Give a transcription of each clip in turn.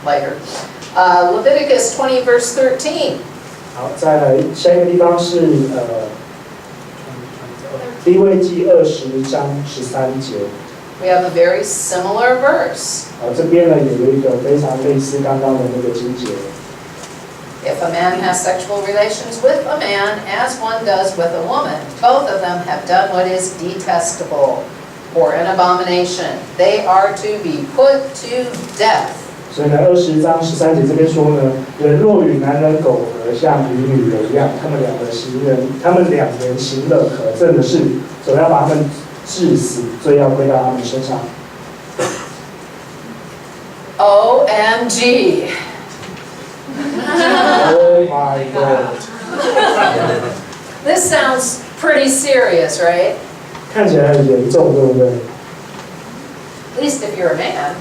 later. Leviticus 20 verse 13. 好，再来下一个地方是利未记20章13节。We have a very similar verse. 好，这边呢也有一个非常类似刚刚的那个经节。If a man has sexual relations with a man as one does with a woman, both of them have done what is detestable or an abomination. They are to be put to death. 所以呢，20章13节这边说呢，人若与男人苟合，像与女人一样，他们两人行了可憎的事，总要把他们治死，罪要归到他们身上。OMG. Oh my God. This sounds pretty serious, right? 看起来很严重，对不对？ At least if you're a man.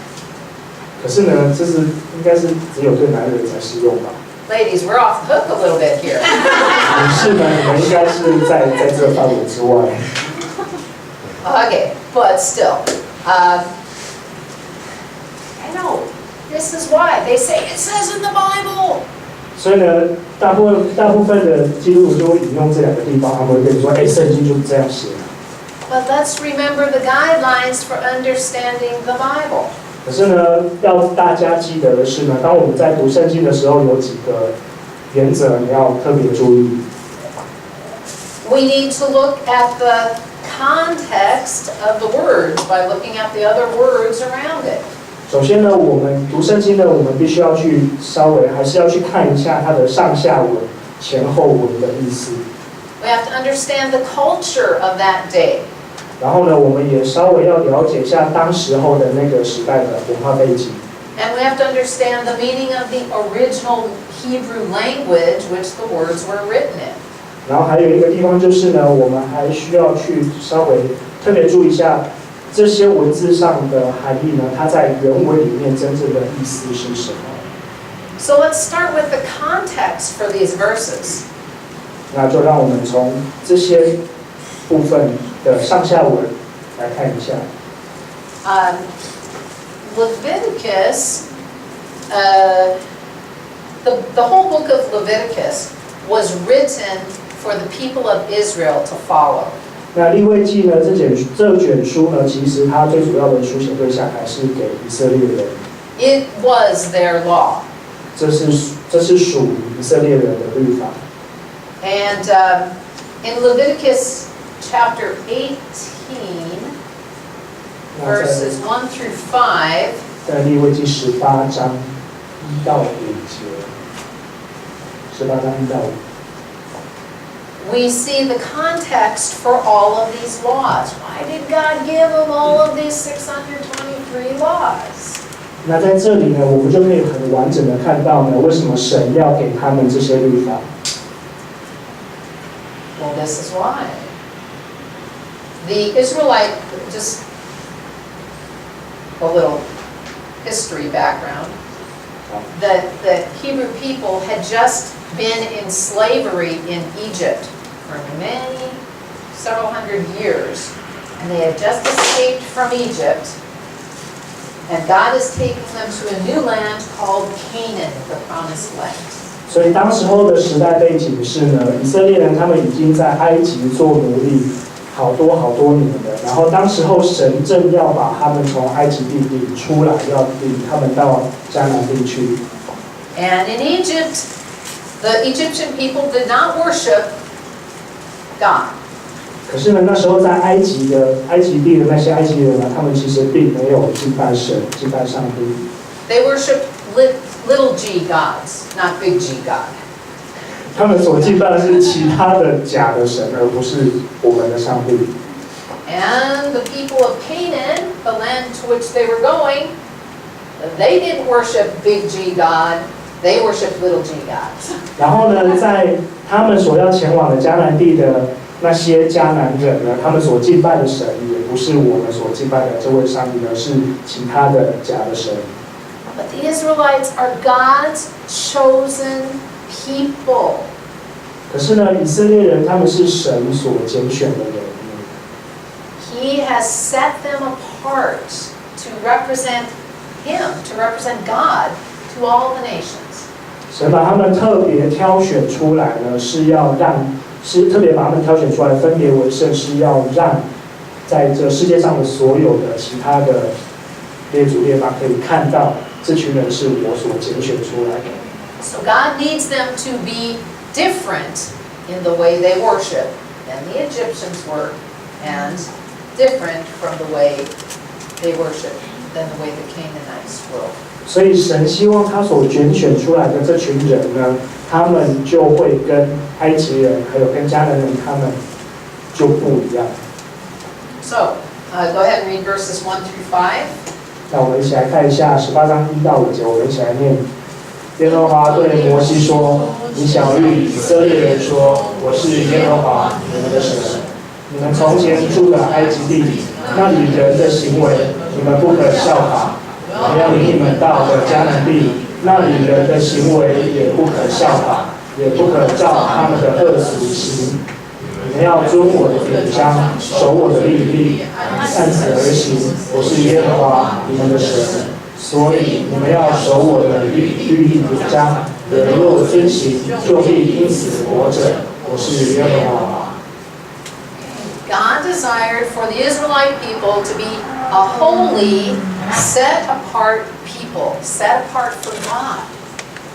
可是呢，这是应该是只有对男人才适用吧？ Ladies, we're off the hook a little bit here. 女士们，你们应该是在这个范围之外。Okay, but still, I know this is why they say it says in the Bible. 所以呢，大部分的基督徒就会引用这两个地方，他们会跟你说：“哎，圣经就是这样写的。” But let's remember the guidelines for understanding the Bible. 可是呢，要大家记得的是呢，当我们在读圣经的时候，有几个原则你要特别注意。We need to look at the context of the words by looking at the other words around it. 首先呢，我们读圣经呢，我们必须要去还是要去看一下它的上下文、前后文的意思。We have to understand the culture of that day. 然后呢，我们也稍微要了解一下当时候的那个时代的文化背景。And we have to understand the meaning of the original Hebrew language which the words were written in. 然后还有一个地方就是呢，我们还需要去稍微特别注意一下这些文字上的含义呢，它在原文里面真正的意思是什么。So let's start with the context for these verses. 那就让我们从这些部分的上下文来看一下。Leviticus, the whole book of Leviticus was written for the people of Israel to follow. 那利未记呢，这卷书呢，其实它最主要的书写对象还是给以色列人。It was their law. 这是属于以色列人的律法。And in Leviticus chapter 18, verses 1 through 5, 在利未记18章1到5节，18章1到5。we see the context for all of these laws. Why did God give them all of these 623 laws? 那在这里呢，我们就可以很完整的看到呢，为什么神要给他们这些律法。Well, this is why. The Israelite, just a little history background, the Hebrew people had just been in slavery in Egypt for several hundred years, and they had just escaped from Egypt, and God is taking them to a new land called Canaan, the promised land. 所以当时候的时代背景是呢，以色列人他们已经在埃及做奴隶好多年了，然后当时候神正要把他们从埃及地领出来，要领他们到迦南地去。And in Egypt, the Egyptian people did not worship God. 可是呢，那时候在埃及地的那些埃及人呢，他们其实并没有敬拜神、敬拜上帝。They worshiped little g gods, not big G God. 他们所敬拜的是其他的假的神，而不是我们的上帝。And the people of Canaan, the land to which they were going, they didn't worship big G God. They worshiped little g gods. 然后呢，在他们所要前往的迦南地的那些迦南人呢，他们所敬拜的神也不是我们所敬拜的这位上帝，而是其他的假的神。But the Israelites are God's chosen people. 可是呢，以色列人他们是神所拣选的人。He has set them apart to represent Him, to represent God to to all the nations. 神把他们特别挑选出来呢，是特别把他们挑选出来，分别为圣，是要让在这世界上的所有的其他的列祖列邦可以看到，这群人是我所拣选出来的。So God needs them to be different in the way they worship than the Egyptians were, and different from the way they worship than the way the Canaanites were. 所以神希望他所拣选出来的这群人呢，他们就会跟埃及人还有跟迦南人他们就不一样。So, go ahead and read verses 1 through 5. 那我们一起来看一下18章1到5节，我们一起来念。耶和华对摩西说：“你晓谕以色列人说，我是耶和华你们的神。你们从前住的埃及地，那里人的行为，你们不可效法；我要领你们到的迦南地，那里人的行为也不可效法，也不可照他们的恶俗行。你们要遵我的典章，守我的律例，按此而行。我是耶和华你们的神。所以你们要守我的律例典章，人若遵行，就必因此活着。我是耶和华。” God desired for the Israelite people to be a holy, set-apart people, set apart for God.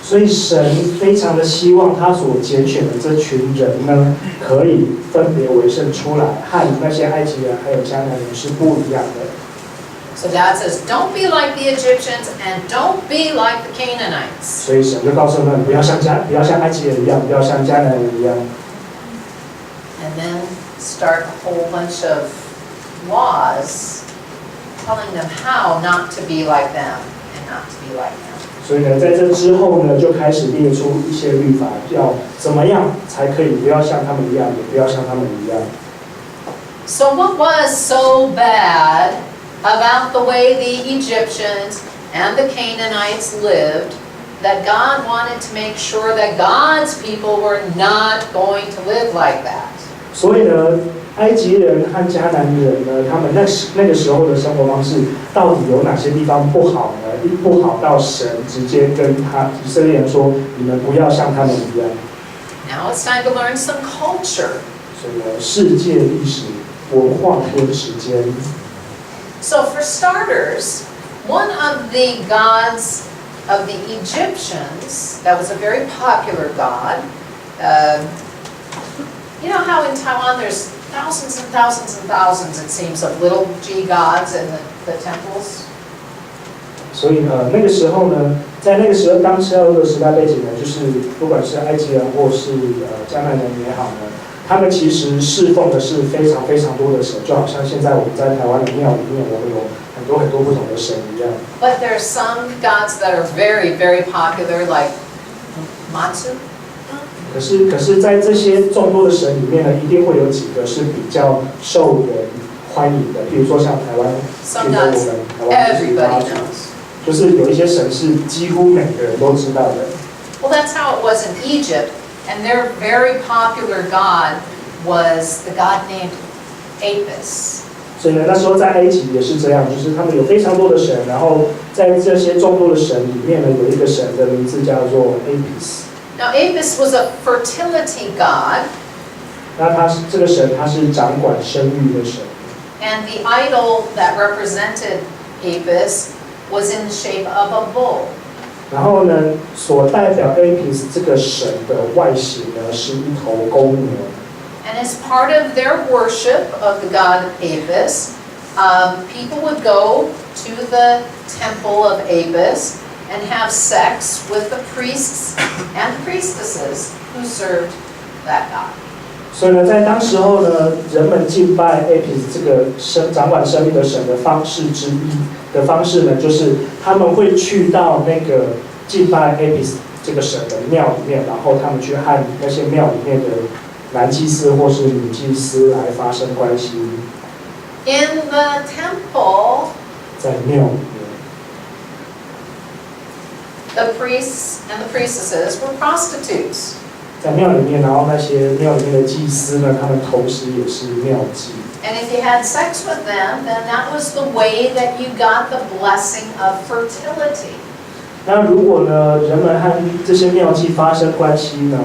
所以神非常的希望他所拣选的这群人呢，可以分别为圣出来，和那些埃及人还有迦南人是不一样的。So God says, don't be like the Egyptians and don't be like the Canaanites. 所以神就告诉他们，不要像埃及人一样，不要像迦南人一样。And then start a whole bunch of laws telling them how not to be like them and not to be like them. 所以呢，在这之后呢，就开始列出一些律法，要怎么样才可以不要像他们一样，也不要像他们一样。So what was so bad about the way the Egyptians and the Canaanites lived that God wanted to make sure that God's people were not going to live like that? 所以呢，埃及人和迦南人呢，他们那个时候的生活方式，到底有哪些地方不好呢？不好到神直接跟以色列人说：“你们不要像他们一样。” Now it's time to learn some culture. 所以呢，世界历史文化跟时间。So for starters, one of the gods of the Egyptians that was a very popular god. You know how in Taiwan there's thousands and thousands and thousands, it seems, of little g gods in the temples? 所以那个时候呢，在那个时候当时候的时代背景呢，就是不管是埃及人或是迦南人也好呢，他们其实侍奉的是非常非常多的神，就好像现在我们在台湾的庙里面，我们有很多很多不同的神一样。But there are some gods that are very, very popular, like Matsu. 可是，在这些众多的神里面呢，一定会有几个是比较受人欢迎的，比如说像台湾，比如说我们台湾就是妈祖，就是有一些神是几乎每个人都知道的。Well, that's how it was in Egypt, and their very popular god was the god named Apis. 所以呢，那时候在埃及也是这样，就是他们有非常多的神，然后在这些众多的神里面呢，有一个神的名字叫做 Apis。Now, Apis was a fertility god. 那这个神他是掌管生育的神。And the idol that represented Apis was in the shape of a bull. 然后呢，所代表 Apis 这个神的外形呢，是一头公牛。And as part of their worship of the god Apis, people would go to the temple of Apis and have sex with the priests and priestesses who served that god. 所以呢，在当时候呢，人们敬拜 Apis 这个掌管生命的神的方式之一的方式呢，就是他们会去到那个敬拜 Apis 这个神的庙里面，然后他们去和那些庙里面的男祭司或是女祭司来发生关系。In the temple, 在庙里面。the priests and the priestesses were prostitutes. 在庙里面，然后那些庙里面的祭司呢，他们同时也是庙妓。And if you had sex with them, then that was the way that you got the blessing of fertility. 那如果呢，人们和这些庙妓发生关系呢，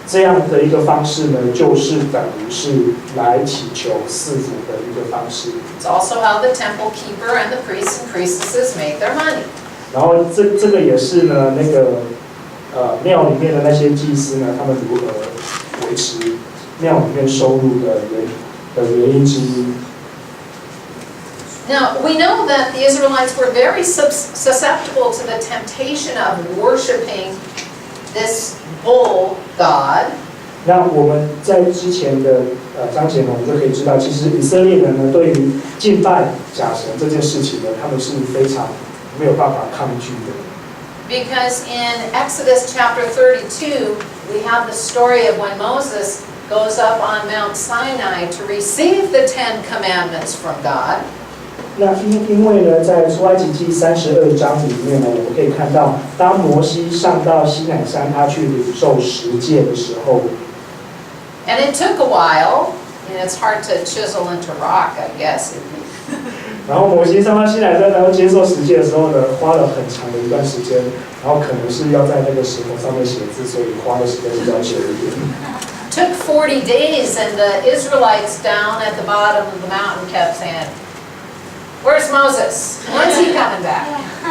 这样的一个方式呢，就是等于是来祈求赐福的一个方式。It's also how the temple keeper and the priests and priestesses made their money. 然后这个也是呢，那个庙里面的那些祭司呢，他们如何维持庙里面收入的原因之一。Now, we know that the Israelites were very susceptible to the temptation of worshiping this bull god. 那我们在之前的章节呢，我们就可以知道，其实以色列人呢，对于敬拜假神这件事情呢，他们是非常没有办法抗拒的。Because in Exodus chapter 32, we have the story of when Moses goes up on Mount Sinai to receive the 10 commandments from God. 那因为呢，在出埃及记32章里面呢，我们可以看到，当摩西上到西乃山，他去领受10诫的时候 And it took a while, and it's hard to chisel into rock, I guess. 然后摩西上到西乃山，然后接受10诫的时候呢，花了很长的一段时间，然后可能是要在那个石头上面写字，所以花的时间比较久一点。Took 40 days, and the Israelites down at the bottom of the mountain kept saying, "Where's Moses? When's he coming back?"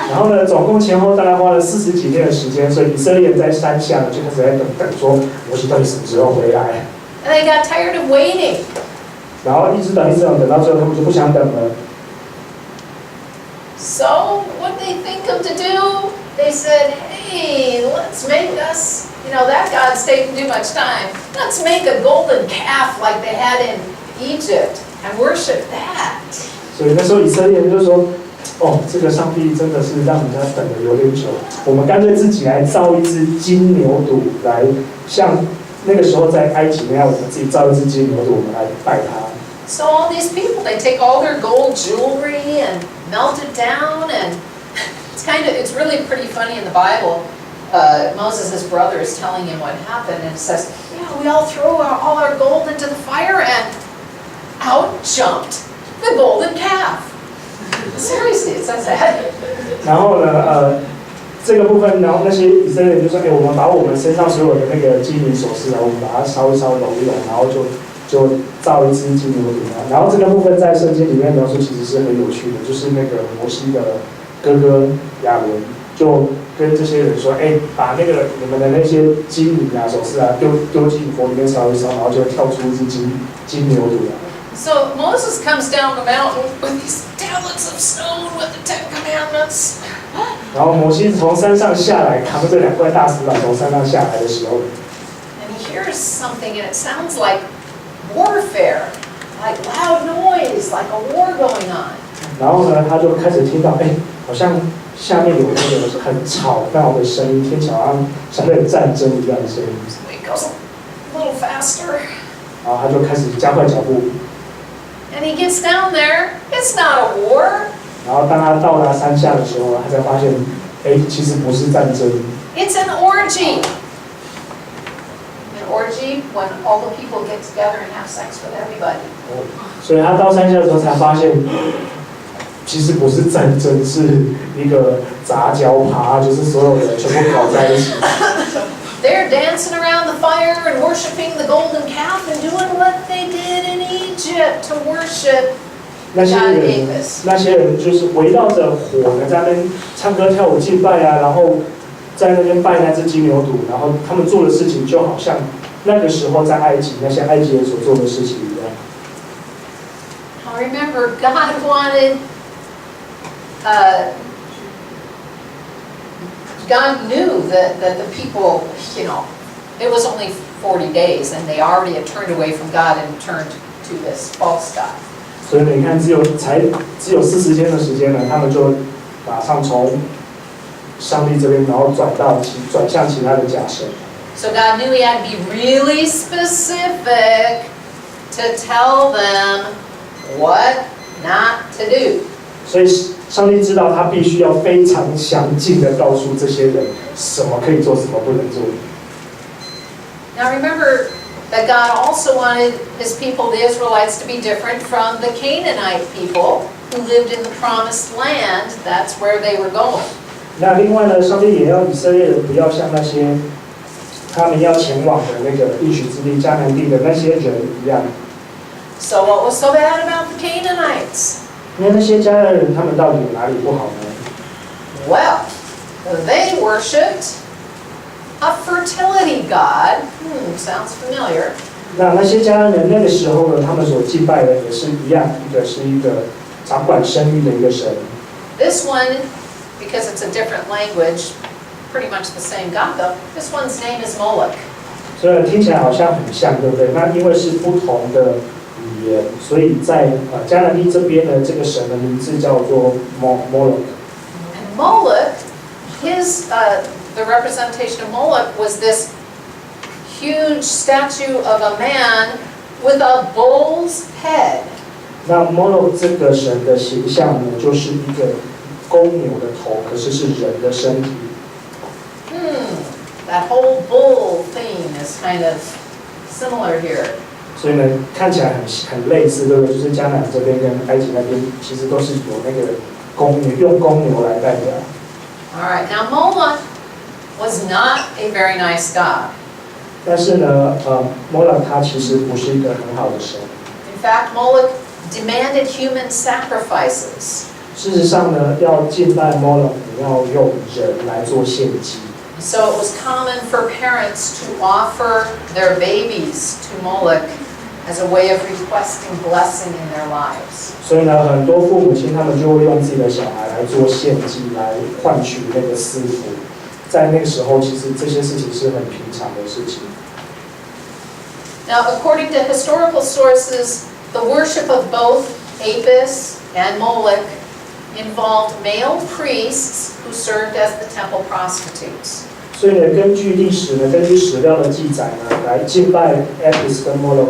然后呢，总共前后大概花了40几天的时间，所以以色列人在山下呢就开始在等说摩西到底什么时候回来。And they got tired of waiting. 然后一直等，等到最后他们就不想等了。So what they think of to do? They said, "Hey, let's make us, that God's taking too much time. Let's make a golden calf like they had in Egypt and worship that." 所以那时候以色列人就说：“哦，这个上帝真的是让人家等得有点久，我们干脆自己来造一只金牛犊，来像那个时候在埃及那样，我们自己造一只金牛犊，我们来拜它。” So all these people, they take all their gold jewelry and melt it down, and it's really pretty funny in the Bible. Moses' brother is telling him what happened, and it says, "Yeah, we all throw all our gold into the fire, and out jumped the golden calf." Seriously, it says that. 然后呢，这个部分，然后那些以色列人就说：“我们把我们身上所有的那个金银首饰啊，我们把它烧一烧、揉一揉，然后就造一只金牛犊啊。”然后这个部分在圣经里面描述其实是很有趣的，就是那个摩西的哥哥亚伦就跟这些人说：“把那个你们的那些金银啊、首饰啊丢进火里面烧一烧，然后就会跳出一只金牛犊来。” So Moses comes down the mountain with these tablets of stone with the 10 commandments. 然后摩西从山上下来，扛着2块大石板从山上下来的时候 And he hears something, and it sounds like warfare, like loud noise, like a war going on. 然后呢，他就开始听到，好像下面有那个很吵闹的声音，听起来好像在战争一样的声音。So he goes a little faster. 然后他就开始加快脚步。And he gets down there. It's not a war. 然后当他到达山下的时候，他才发现，其实不是战争。It's an orgy. An orgy when all the people get together and have sex with everybody. 所以他到山下的时候才发现，其实不是战争，是一个杂交趴，就是所有人全部搞在一起。They're dancing around the fire and worshiping the golden calf and doing what they did in Egypt to worship God Davis. 那些人就是围绕着火呢，在那边唱歌跳舞敬拜啊，然后在那边拜那只金牛犊，然后他们做的事情就好像那个时候在埃及那些埃及人所做的事情一样。Now remember, God wanted, God knew that the people, it was only 40 days, and they already had turned away from God and turned to this false god. 所以你看，只有40天的时间呢，他们就马上从上帝这边，然后转向其他的假神。So God knew He had to be really specific to tell them what not to do. 所以上帝知道他必须要非常详尽的告诉这些人什么可以做，什么不能做。Now remember that God also wanted His people, the Israelites, to be different from the Canaanite people who lived in the promised land. That's where they were going. 那另外呢，上帝也要以色列人不要像那些他们要前往的那个应许之地迦南地的那些人一样。So what was so bad about the Canaanites? 因为那些迦南人他们到底有哪里不好呢？ Well, they worshipped a fertility god. Sounds familiar. 那些迦南人那个时候呢，他们所敬拜的也是一样，是一个掌管生育的一个神。This one, because it's a different language, pretty much the same god though. This one's name is Moloch. 所以听起来好像很像，对不对？那因为是不同的语言，所以在迦南地这边的这个神的名字叫做 Moloch。And Moloch, the representation of Moloch was this huge statue of a man with a bull's head. 那 Moloch 这个神的形象呢，就是一个公牛的头，可是是人的身体。That whole bull theme is kind of similar here. 所以呢，看起来很类似，对不对？就是迦南这边跟埃及那边其实都是有那个公牛，用公牛来代表。All right, now Moloch was not a very nice god. 但是呢，Moloch 他其实不是一个很好的神。In fact, Moloch demanded human sacrifices. 事实上呢，要敬拜 Moloch， 你要用人来做献祭。So it was common for parents to offer their babies to Moloch as a way of requesting blessing in their lives. 所以呢，很多父母亲他们就会用自己的小孩来做献祭，来换取那个赐福。在那个时候，其实这些事情是很平常的事情。Now, according to historical sources, the worship of both Apis and Moloch involved male priests who served as the temple prostitutes. 所以呢，根据历史呢，根据史料的记载呢，来敬拜 Apis 跟 Moloch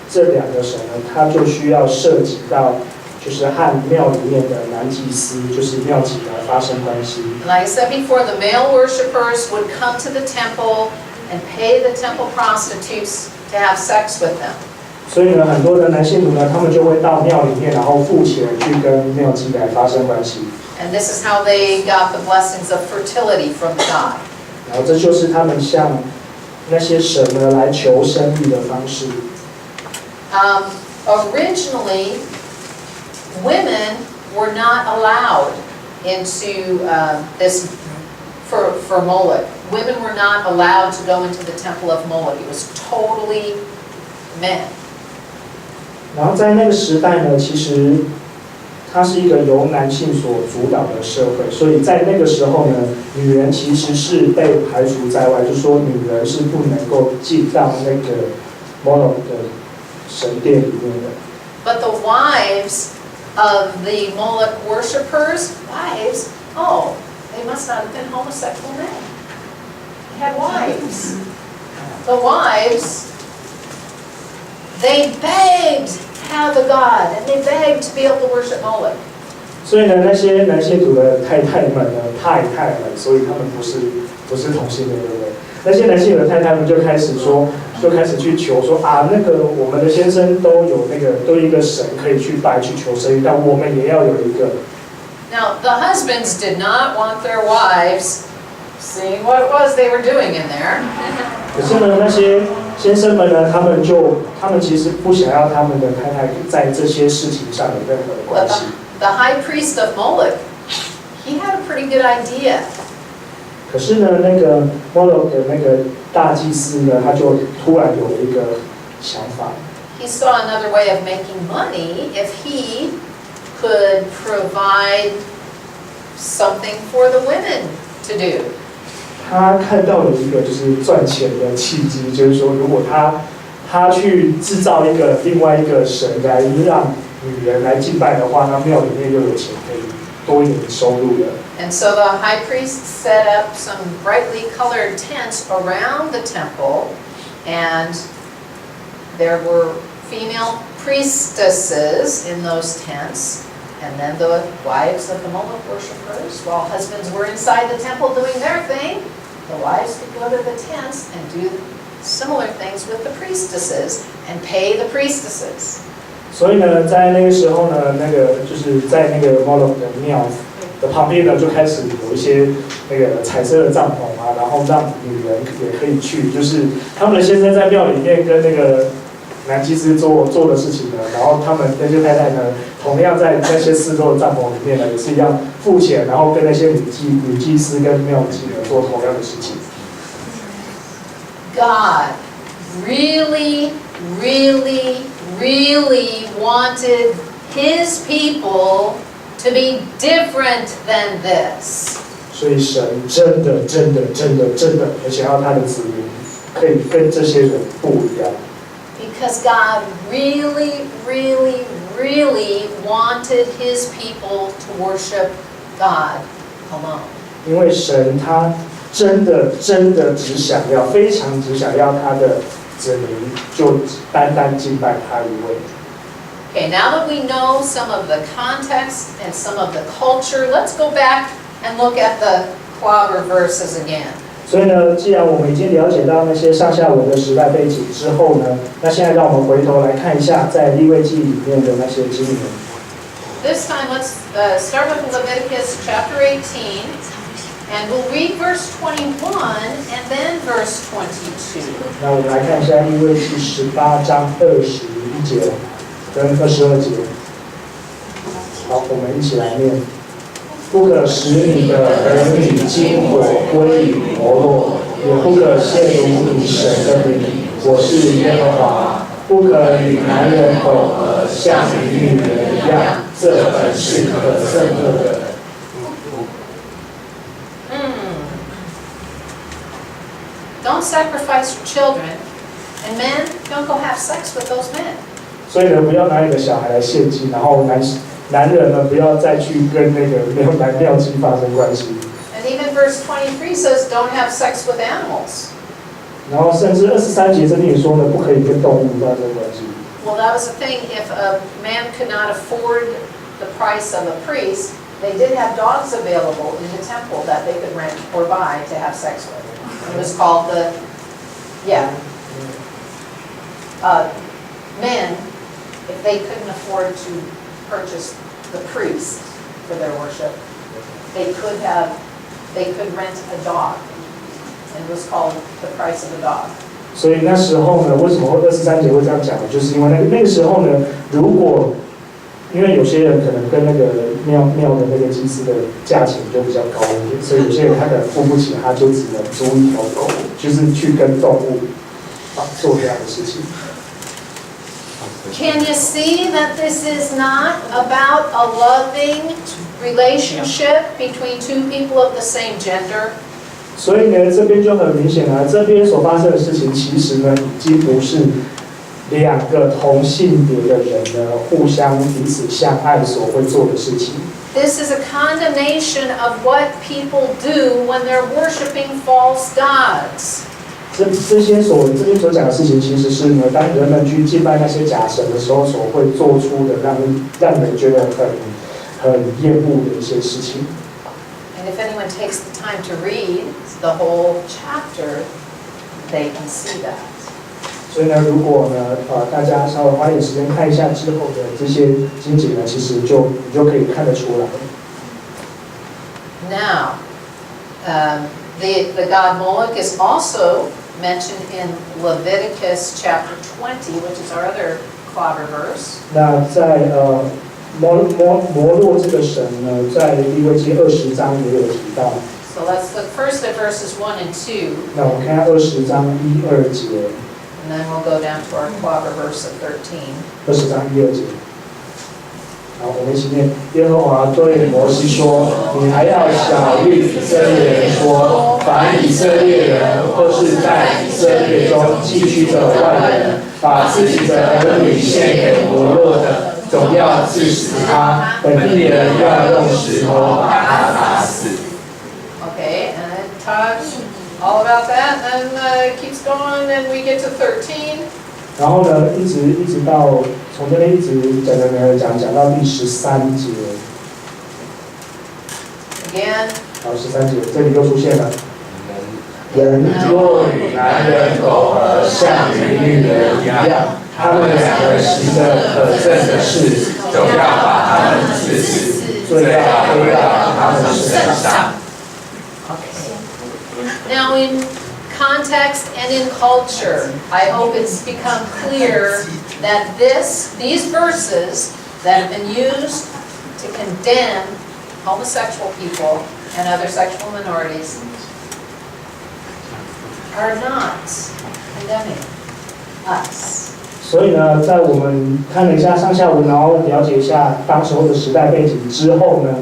这两个神呢，它就需要涉及到，就是和庙里面的男祭司，就是庙妓来发生关系。Like I said before, the male worshipers would come to the temple and pay the temple prostitutes to have sex with them. 所以呢，很多的男信徒呢，他们就会到庙里面，然后付钱去跟庙妓来发生关系。And this is how they got the blessings of fertility from God. 然后这就是他们向那些神呢来求生育的方式。Originally, women were not allowed into this for Moloch. Women were not allowed to go into the temple of Moloch. It was totally men. 然后在那个时代呢，其实它是一个由男性所主导的社会，所以在那个时候呢，女人其实是被排除在外，就是说女人是不能够进到那个 Moloch 的神殿里面的。But the wives of the Moloch worshippers, they must not have been homosexual men. They had wives. The wives, they begged to have a god, and they begged to be able to worship Moloch. 所以呢，那些男信徒的太太们呢，所以他们不是同性恋，对不对？那些男性的太太们就开始去求说啊，那个我们的先生都有一个神可以去拜去求生育，但我们也要有一个。Now the husbands did not want their wives seeing what it was they were doing in there. 可是呢，那些先生们呢，他们其实不想要他们的太太在这些事情上有任何的关系。The high priest of Moloch, he had a pretty good idea. 可是呢，那个 Moloch 的那个大祭司呢，他就突然有了一个想法。He saw another way of making money if he could provide something for the women to do. 他看到了一个就是赚钱的契机，就是说，如果他去制造另外一个神来让女人来敬拜的话，那庙里面又有钱可以多一点收入了。And so the high priest set up some brightly colored tents around the temple, and there were female priestesses in those tents, and then the wives of the Moloch worshippers, while husbands were inside the temple doing their thing, the wives could go to the tents and do similar things with the priestesses and pay the priestesses. 所以呢，在那个时候呢，就是在那个 Moloch 的庙的旁边呢，就开始有一些那个彩色的帐篷啊，然后让女人也可以去，就是他们的先生在庙里面跟那个男祭司做的事情呢，然后他们那些太太呢，同样在那些四周的帐篷里面呢，也是一样付钱，然后跟那些女祭司跟庙妓呢做同样的事情。God really, really, really wanted His people to be different than this. 所以神真的很想要他的子民可以跟这些人不一样。Because God really, really, really wanted His people to worship God alone. 因为神他真的只想要，非常只想要他的子民就单单敬拜他一位。Okay, now that we know some of the context and some of the culture, let's go back and look at the clobber verses again. 所以呢，既然我们已经了解到那些上下文的时代背景之后呢，那现在让我们回头来看一下在利未记里面的那些经文。This time, let's start with Leviticus chapter 18, and we'll read verse 21 and then verse 22. 那我们来看一下利未记18章21节跟22节。好，我们一起来念。不可使你的儿女经火归于摩洛，也不可亵渎你神的名。我是耶和华。不可与男人苟合，像与女人一样，这本是可憎恶的。Don't sacrifice your children, and men, don't go have sex with those men. 所以呢，不要拿你的小孩来献祭，然后男人呢，不要再去跟那个没有男庙妓发生关系。And even verse 23 says, don't have sex with animals. 然后甚至23节这里也说呢，不可以跟动物发生关系。Well, that was the thing. If a man could not afford the price of a priest, they did have dogs available in the temple that they could rent or buy to have sex with. It was called men, if they couldn't afford to purchase the priest for their worship, they could rent a dog, and it was called the price of a dog. 所以那时候呢，为什么会23节会这样讲呢？就是因为那个时候呢，如果因为有些人可能跟那个庙的那个祭司的价钱就比较高一点，所以有些人他可能付不起，他就只能租一条狗，就是去跟动物做这样的事情。Can you see that this is not about a loving relationship between two people of the same gender? 所以呢，这边就很明显了，这边所发生的事情，其实呢，已经不是两个同性别的人呢互相彼此相爱所会做的事情。This is a condemnation of what people do when they're worshiping false gods. 这边所讲的事情，其实是呢，当人们去敬拜那些假神的时候，所会做出的让人觉得很厌恶的一些事情。And if anyone takes the time to read the whole chapter, they can see that. 所以呢，如果呢，大家稍微花点时间看一下之后的这些经节呢，其实你就可以看得出来。Now, the god Moloch is also mentioned in Leviticus chapter 20, which is our other clobber verse. 那在摩洛这个神呢，在利未记20章也有提到。So let's look first at verses 1 and 2. 那我们看20章1、2节。And then we'll go down to our clobber verse of 13. 20章1、2节。好，我们一起念。耶和华对摩西说：“你还要晓谕以色列人说，凡以色列人或是在以色列中寄居的外人，把自己的儿女献给摩洛的，总要治死他。本地人要用石头把他打死。” Okay, and it talks all about that, and then it keeps going, and we get to 13. 然后呢，一直到从这边一直讲到第13节。Again. 好，13节这里又出现了。人若与男人苟合，像与女人一样，他们两个行着可憎的事，总要把他们治死。罪要归到他们身上。 Now in context and in culture, I hope it's become clear that these verses that have been used to condemn homosexual people and other sexual minorities are not condemning us. 所以呢，在我们看了一下上下文，然后了解一下当时候的时代背景之后呢，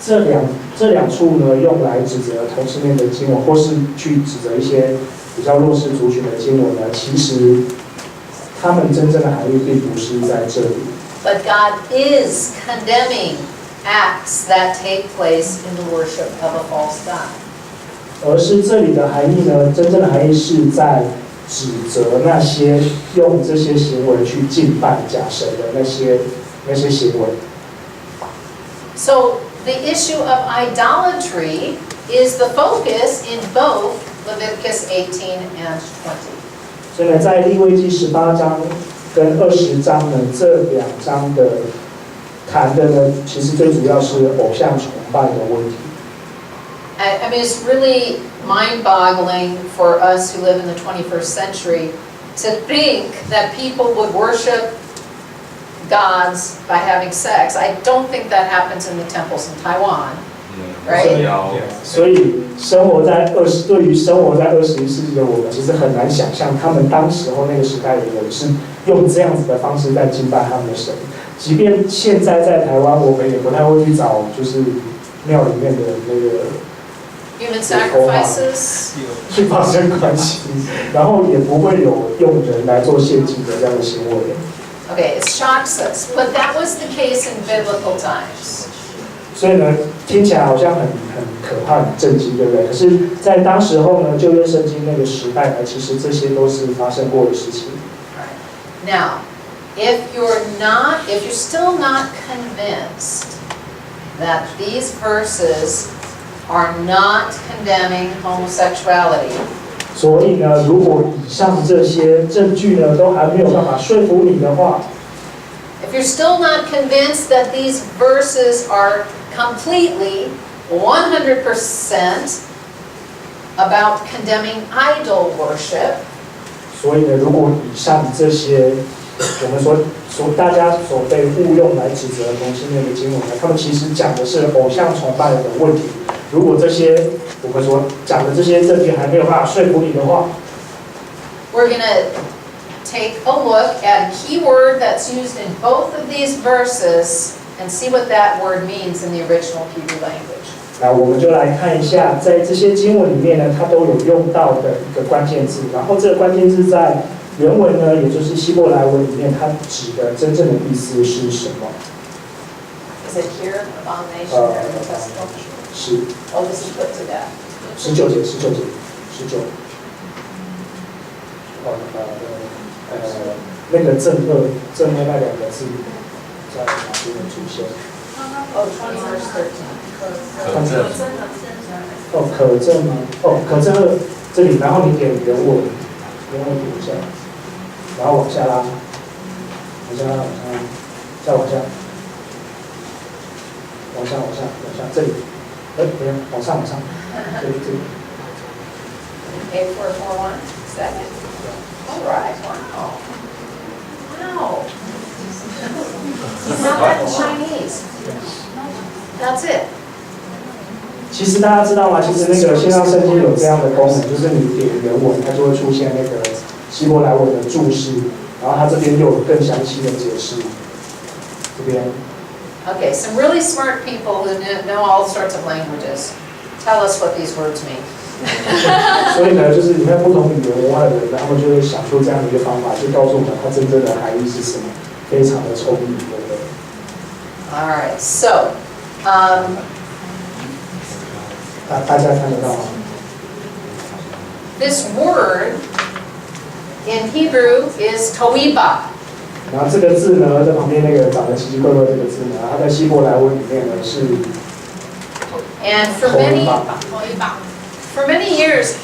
这两处呢，用来指责同性恋的经文，或是去指责一些比较弱势族群的经文呢，其实他们真正的含义并不是在这里。But God is condemning acts that take place in the worship of a false god. 而是这里的含义呢，真正的含义是在指责那些用这些行为去敬拜假神的那些行为。So the issue of idolatry is the focus in both Leviticus 18 and 20. 所以呢，在利未记18章跟20章呢，这两章的谈的呢，其实最主要是偶像崇拜的问题。I mean, it's really mind-boggling for us who live in the 21st century to think that people would worship gods by having sex. I don't think that happens in the temples in Taiwan, right? 所以对于生活在21世纪的我们，其实很难想象他们当时候那个时代的人是用这样子的方式在敬拜他们的神。即便现在在台湾，我们也不太会去找就是庙里面的那个 Human sacrifices. 去发生关系，然后也不会有用人来做献祭的这样的行为。Okay, it shocks us, but that was the case in biblical times. 所以呢，听起来好像很可怕、很震惊，对不对？可是，在当时候呢，旧约圣经那个时代呢，其实这些都是发生过的事情。Now, if you're still not convinced that these verses are not condemning homosexuality. 所以呢，如果以上这些证据呢都还没有办法说服你的话， If you're still not convinced that these verses are completely 100% about condemning idol worship. 所以呢，如果以上这些我们大家所被误用来指责同性恋的经文呢，他们其实讲的是偶像崇拜的问题。如果这些我们所讲的这些证据还没有办法说服你的话， We're going to take a look at a key word that's used in both of these verses and see what that word means in the original Hebrew language. 那我们就来看一下，在这些经文里面呢，它都有用到的一个关键字，然后这个关键字在原文呢，也就是希伯来文里面，它指的真正的意思是什么？ Is it here, abomination or detestable? 是。Oh, this is put to death. 19节。那个正恶那两个字在哪边出现？ Oh, 20 verse 13. 可证吗？可证恶这里，然后你点原文点一下，然后往下拉，再往下，这里，往上，这里。A441, second. All right, wow. Not that in Chinese. That's it. 其实大家知道吗？其实那个线上圣经有这样的功能，就是你点原文，它就会出现那个希伯来文的注释，然后它这边又有更详细的解释。这边。Okay, some really smart people who know all sorts of languages. Tell us what these words mean. 所以呢，就是你看不同语言文化的人，他们就会想出这样的一个方法，去告诉我们它真正的含义是什么，非常的聪明，对不对 All right, so, 大家看得到吗 this word in Hebrew is toiba. 然后这个字呢，在旁边那个长得奇奇怪怪这个字呢，它在希伯来文里面呢是 And for many years,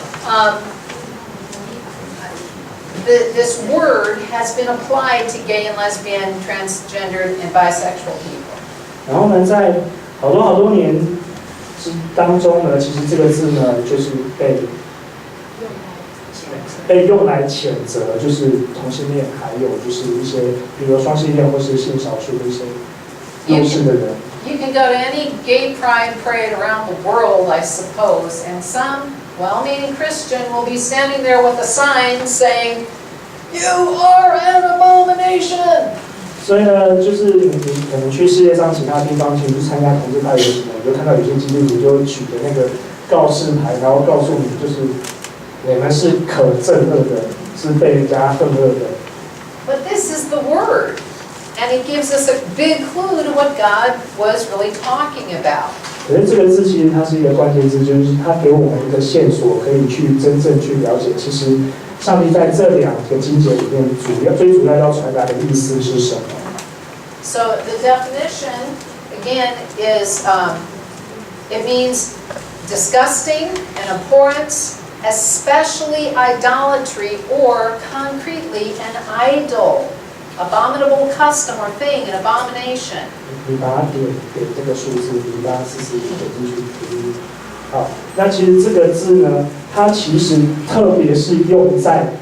this word has been applied to gay and lesbian, transgendered, and bisexual people. 然后呢，在好多年当中呢，其实这个字呢，就是被用来谴责，就是同性恋，还有就是一些，比如双性恋或是性少数的一些弱势的人。You can go to any gay pride parade around the world, I suppose, and some well-meaning Christian will be standing there with a sign saying, "You are an abomination." 所以呢，就是你可能去世界上其他地方去参加同志派游行，你就看到有些基督徒就举着那个告示牌，然后告诉你，就是你们是可憎恶的，是被人家恨恶的。But this is the word, and it gives us a big clue to what God was really talking about. 可是这个字其实它是一个关键字，就是它给我们一个线索，可以去真正去了解，其实上帝在这两个经节里面最主要要传达的意思是什么。So the definition, again, is it means disgusting and abhorrence, especially idolatry, or concretely an idol, abominable custom or thing, an abomination. 你把它点这个数字0844点进去。好，那其实这个字呢，它其实特别是用在，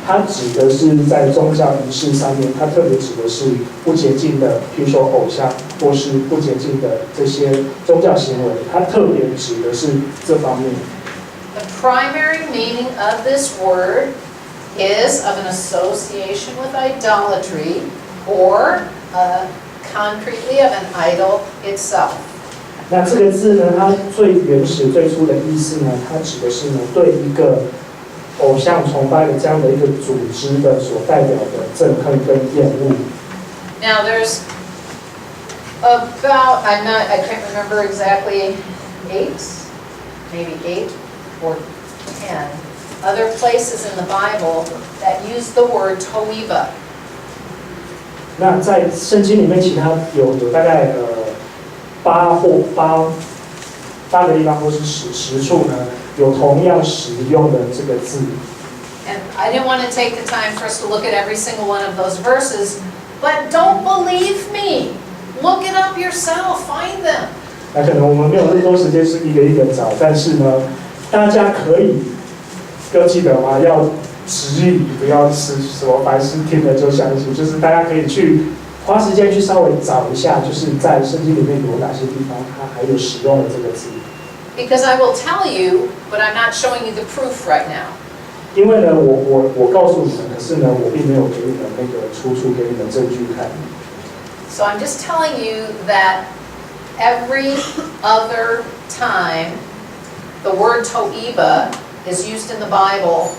它指的是在宗教仪式上面，它特别指的是不洁净的，譬如说偶像或是不洁净的这些宗教行为，它特别指的是这方面。The primary meaning of this word is of an association with idolatry or concretely of an idol itself. 那这个字呢，它最原始、最初的意思呢，它指的是呢，对一个偶像崇拜的这样的一个组织的所代表的憎恨跟厌恶。Now there's about, I can't remember exactly, 8 or 10 other places in the Bible that use the word toiba. 那在圣经里面，其他有大概八个地方或是10处呢，有同样使用的这个字。And I didn't want to take the time for us to look at every single one of those verses, but don't believe me. Look it up yourself, find them. 那可能我们没有那么多时间是一个一个找，但是呢，大家可以要记得嘛，要质疑，不要是什么凡事听了就相信，就是大家可以去花时间去稍微找一下，就是在圣经里面有哪些地方它还有使用了这个字。Because I will tell you, but I'm not showing you the proof right now. 因为呢，我告诉你们，可是呢，我并没有给你们那个出处，给你们证据看。So I'm just telling you that every other time the word toiba is used in the Bible,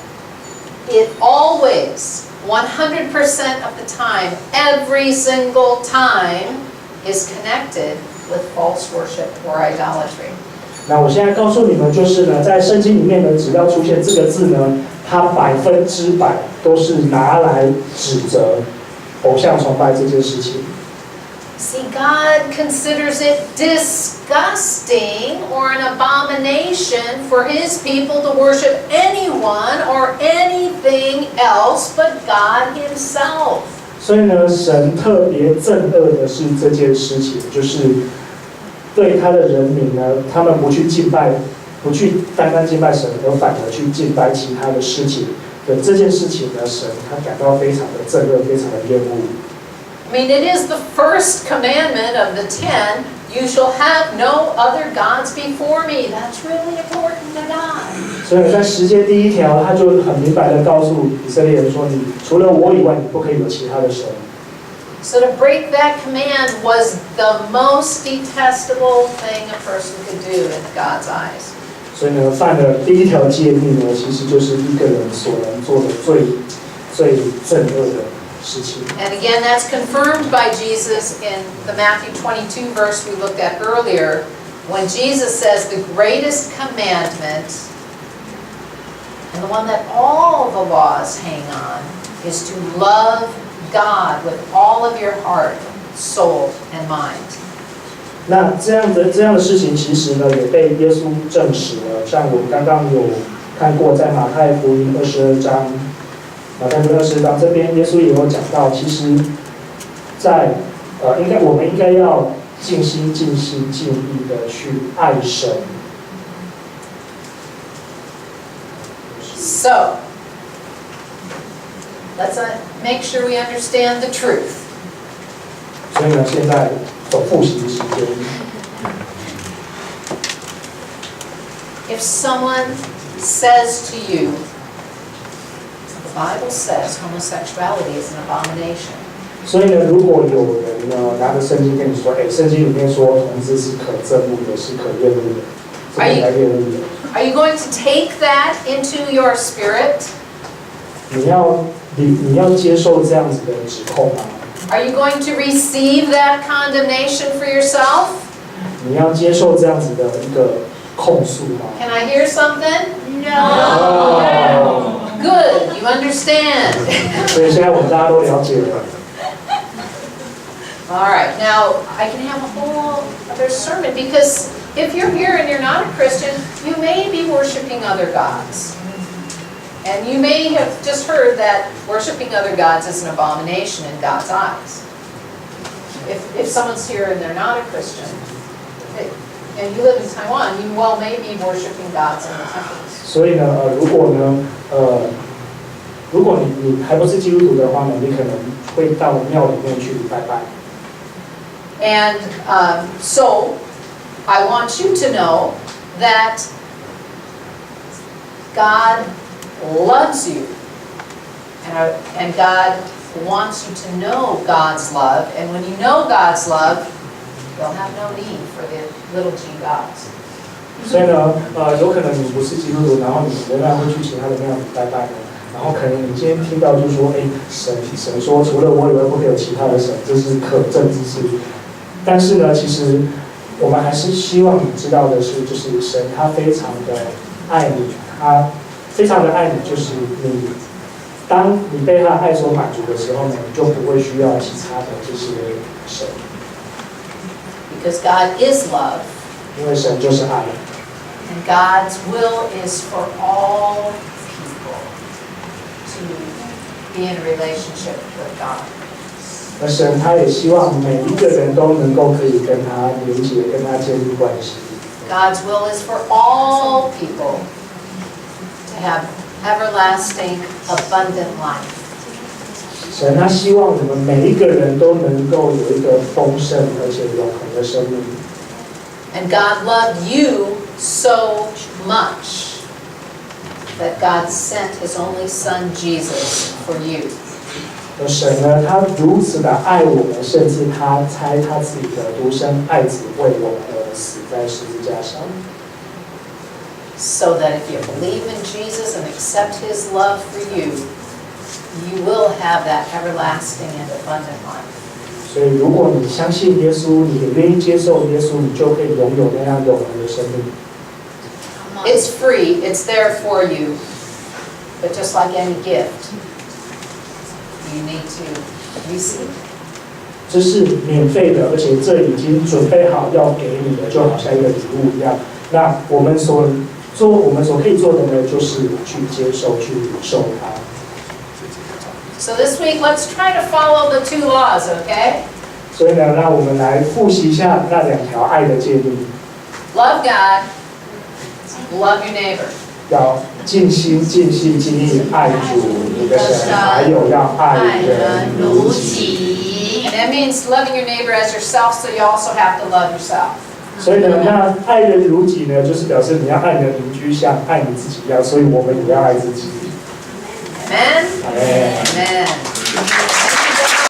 it always, 100% of the time, every single time, is connected with false worship or idolatry. 那我现在告诉你们，就是呢，在圣经里面呢，只要出现这个字呢，它100%都是拿来指责偶像崇拜这件事情。See, God considers it disgusting or an abomination for His people to worship anyone or anything else but God Himself. 所以呢，神特别憎恶的是这件事情，就是对他的人民呢，他们不去敬拜，不去单单敬拜神，而反而去敬拜其他的事情的这件事情呢，神他感到非常的憎恶，非常的厌恶。I mean, it is the first commandment of the 10. You shall have no other gods before me. That's really important to God. 所以在10诫第1条，他就很明白的告诉以色列人说：你除了我以外，你不可以有其他的神。So to break that command was the most detestable thing a person could do in God's eyes. 所以呢，犯了第1条诫命呢，其实就是一个人所能做的最憎恶的事情。And again, that's confirmed by Jesus in the Matthew 22 verse we looked at earlier, when Jesus says the greatest commandment, and the one that all the laws hang on, is to love God with all of your heart, soul, and mind. 那这样的事情，其实呢也被耶稣证实了。像我们刚刚有看过，在马太福音22章。马太福音22章这边，耶稣也有讲到，其实在，我们应该要尽心、尽心、尽意的去爱神。So, let's make sure we understand the truth. 所以呢，现在走复习时间。If someone says to you, the Bible says homosexuality is an abomination. 所以呢，如果有人呢拿着圣经跟你说，圣经里面说同志是可憎恶的，是可厌恶的，这个来厌恶的。Are you going to take that into your spirit? 你要接受这样子的指控吗？ Are you going to receive that condemnation for yourself? 你要接受这样子的一个控诉吗？ Can I hear something? No. Good, you understand. 所以现在我们大家都了解了。All right, now I can have a whole other sermon because if you're here and you're not a Christian, you may be worshiping other gods. And you may have just heard that worshiping other gods is an abomination in God's eyes. If someone's here and they're not a Christian, and you live in Taiwan, you well may be worshiping gods in the temples. 所以呢，如果你还不是基督徒的话呢，你可能会到庙里面去拜拜。And so, I want you to know that God loves you, and God wants you to know God's love, and when you know God's love, you'll have no need for the little g gods. 所以呢，有可能你不是基督徒，然后你仍然会去其他的庙里拜拜的，然后可能你今天听到就是说，神说除了我以外不可以有其他的神，这是可憎之事。但是呢，其实我们还是希望你知道的是，就是神他非常的爱你，他非常的爱你，就是你，当你被他爱所满足的时候呢，你就不会需要其他的这些神。Because God is love. 因为神就是爱。And God's will is for all people to be in a relationship with God. 而神他也希望每一个人都能够可以跟他连接，跟他建立关系。God's will is for all people to have everlasting, abundant life. 神他希望我们每一个人都能够有一个丰盛而且永恒的生命。And God loved you so much that God sent His only Son Jesus for you. 而神呢，他如此的爱我们，甚至他差他自己的独生爱子为我们而死在十字架上。So that if you believe in Jesus and accept His love for you, you will have that everlasting and abundant life. 所以，如果你相信耶稣，你也愿意接受耶稣，你就可以拥有那样永恒的生命。It's free, it's there for you, but just like any gift, you need to receive. 这是免费的，而且这已经准备好要给你的，就好像一个礼物一样。那我们所可以做的呢，就是去接受、去领受它。So this week, let's try to follow the 2 laws, okay? 所以呢，让我们来复习一下那2条爱的诫命。Love God, love your neighbor. 要尽心、尽心、尽意爱主你的神，还有要爱人如己。 And that means loving your neighbor as yourself, so you also have to love yourself. 所以呢，那爱人如己呢，就是表示你要爱你的邻居像爱你自己一样，所以我们也要爱自己。Amen? Amen. Amen.